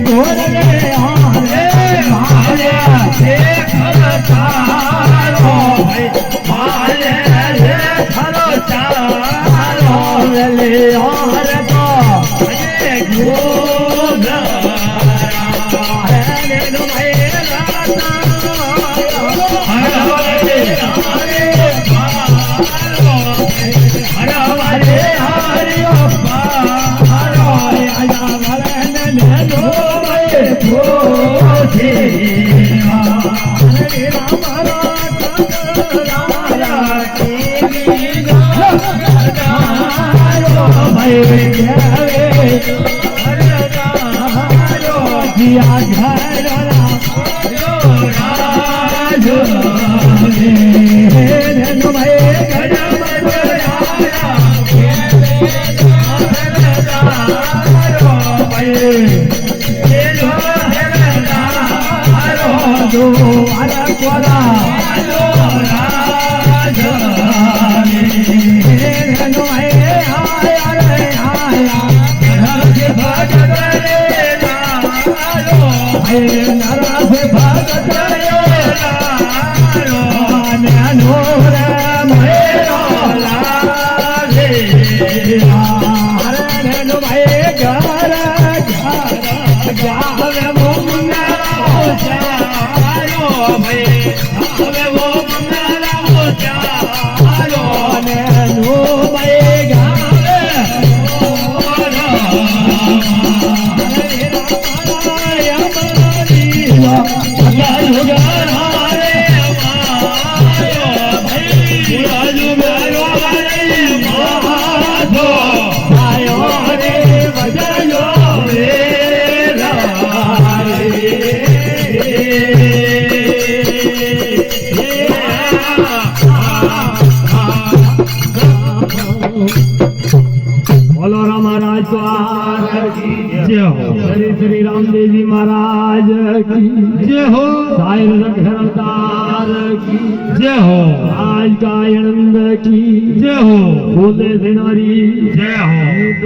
ઢોલ રે હારે માલે રે ખરચારો માલે રે ખરચારો લે હારે તો અજે ગોગરા હે નો મેરા હરવરે હારે હરવરે હારે પારો આયા વરને નો મે ભોજે હરે રામ રામ કેવી ગારો ભાઈ કેવે હરદારો દિયા ઘરલા રાજો રે નો મે ગરમ દયા હરદારો ભાઈ કેલો હરદારો દો આરા કોરા રાજો રે નો મે આયા રે આયા નરસ ભગત રે નારો હે નરસ ભગત રે નારો નો રે મેરો લાગે હરે નો ભાઈ ઘર જાવે વો મંગળો ચારો ભાઈ હવે વો મંગળો ચારો ને નો ભાઈ ગાવે बोलो राम महाराज जय हो। श्री रामदेव जी महाराज की जय हो। साहिब रघुनाथ की जय हो। आज का आनंद की जय हो। बोले सेनारी जय हो।